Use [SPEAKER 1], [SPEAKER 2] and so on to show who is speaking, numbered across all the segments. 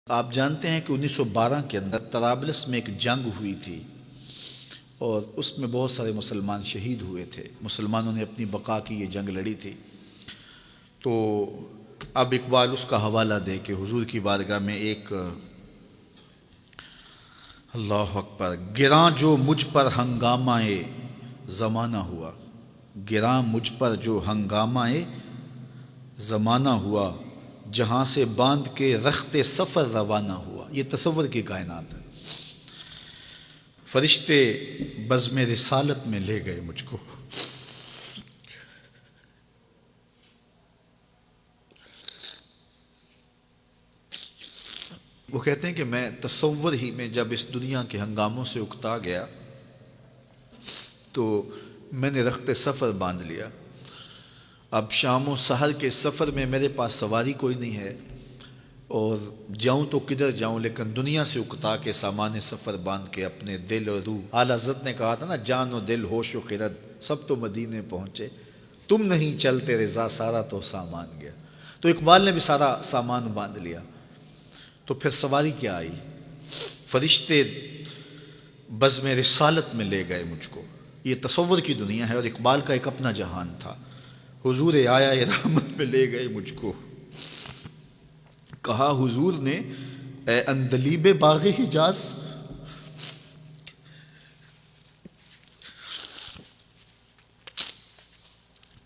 [SPEAKER 1] آپ جانتے ہیں کہ 1912 کے اندر طرابلس میں ایک جنگ ہوئی تھی اور اس میں بہت سارے مسلمان شہید ہوئے تھے۔ مسلمانوں نے اپنی بقا کی یہ جنگ لڑی تھی۔ تو اب اقبال اس کا حوالہ دے کہ حضور کی بارگاہ میں ایک اللہ اکبر، گراں جو مجھ پر ہنگامہ زمانہ ہوا، گراں مجھ پر جو ہنگامہ زمانہ ہوا، جہاں سے باندھ کے رخت سفر روانہ ہوا۔ یہ تصور کی کائنات ہے۔ فرشتے بزم رسالت میں لے گئے مجھ کو، وہ کہتے ہیں کہ میں تصور ہی میں جب اس دنیا کے ہنگاموں سے اکتا گیا تو میں نے رخت سفر باندھ لیا۔ اب شام و سحر کے سفر میں میرے پاس سواری کوئی نہیں ہے اور جاؤں تو کدھر جاؤں، لیکن دنیا سے اکتا کے سامان سفر باندھ کے اپنے دل اور روح، اعلیٰ حضرت نے کہا تھا نا، جان و دل ہوش و خرد سب تو مدینے پہنچے، تم نہیں چلتے رضا سارا تو سامان گیا۔ تو اقبال نے بھی سارا سامان باندھ لیا، تو پھر سواری کیا آئی؟ فرشتے بزم رسالت میں لے گئے مجھ کو۔ یہ تصور کی دنیا ہے اور اقبال کا ایک اپنا جہان تھا۔ حضور آیا یہ رحمت میں لے گئے مجھ کو، کہا حضور نے اے اندلیب باغ حجاز،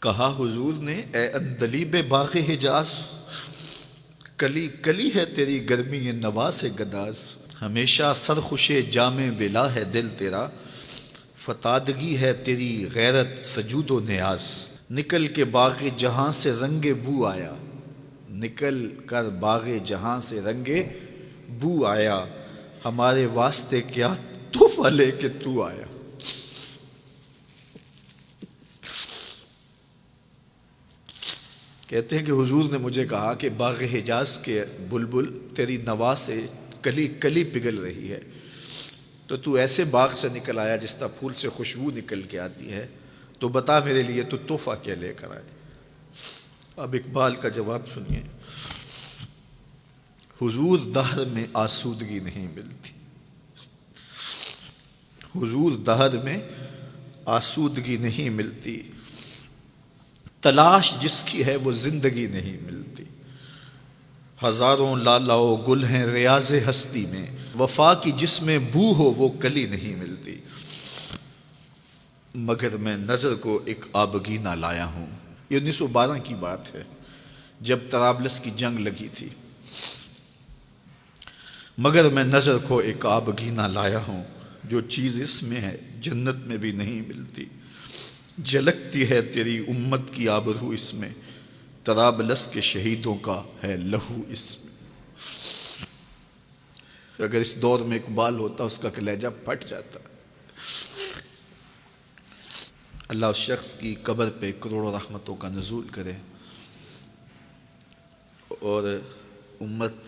[SPEAKER 1] کہا حضور نے اے اندلیب باغ حجاز، کلی کلی ہے تیری گرمی نوا سے گداز، ہمیشہ سرخوش جام بلا ہے دل تیرا، فتادگی ہے تیری غیرت سجود و نیاز، نکل کے باغ جہاں سے رنگ بو آیا، نکل کر باغ جہاں سے رنگ بو آیا، ہمارے واسطے کیا تحفہ لے کے تو آیا۔ کہتے ہیں کہ حضور نے مجھے کہا کہ باغ حجاز کے بلبل تیری نوا سے کلی کلی پگھل رہی ہے، تو ایسے باغ سے نکل آیا جس طرح پھول سے خوشبو نکل کے آتی ہے، تو بتا میرے لیے تو تحفہ کیا لے کر آئے؟ اب اقبال کا جواب سنیے، حضور دہر میں آسودگی نہیں ملتی، حضور دہر میں آسودگی نہیں ملتی، تلاش جس کی ہے وہ زندگی نہیں ملتی، ہزاروں لالا و گل ہیں ریاض ہستی میں، وفا کی جس میں بو ہو وہ کلی نہیں ملتی، مگر میں نظر کو ایک آبگینہ لایا ہوں۔ یہ 1912 کی بات ہے جب طرابلس کی جنگ لگی تھی۔ مگر میں نظر کو ایک آبگینہ لایا ہوں، جو چیز اس میں ہے جنت میں بھی نہیں ملتی، جھلکتی ہے تیری امت کی آبرو اس میں، طرابلس کے شہیدوں کا ہے لہو اس میں۔ اگر اس دور میں اقبال ہوتا اس کا کلیجہ پھٹ جاتا۔ اللہ اس شخص کی قبر پہ کروڑوں رحمتوں کا نزول کرے اور امت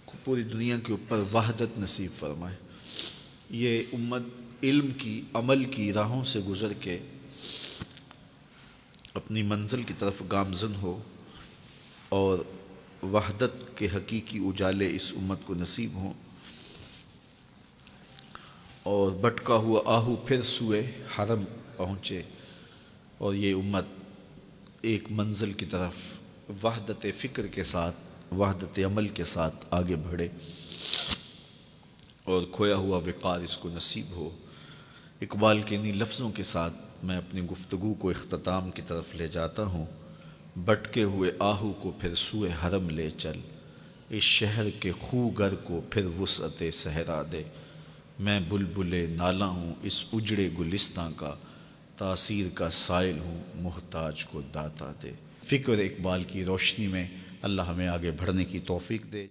[SPEAKER 1] کو پوری دنیا کے اوپر وحدت نصیب فرمائے۔ یہ امت علم کی، عمل کی راہوں سے گزر کے اپنی منزل کی طرف گامزن ہو اور وحدت کے حقیقی اجالے اس امت کو نصیب ہوں، اور بھٹکا ہوا آہو پھر سوئے حرم پہنچے اور یہ امت ایک منزل کی طرف وحدت فکر کے ساتھ، وحدت عمل کے ساتھ آگے بڑھے اور کھویا ہوا وقار اس کو نصیب ہو۔ اقبال کے انہی لفظوں کے ساتھ میں اپنی گفتگو کو اختتام کی طرف لے جاتا ہوں۔ بھٹکے ہوئے آہو کو پھر سوئے حرم لے چل، اس شہر کے خوگر کو پھر وسعت صحرا دے، میں بلبل نالہ ہوں اس اجڑے گلستاں کا، تاثیر کا سائل ہوں محتاج کو داتا دے۔ فکر اقبال کی روشنی میں اللہ ہمیں آگے بڑھنے کی توفیق دے۔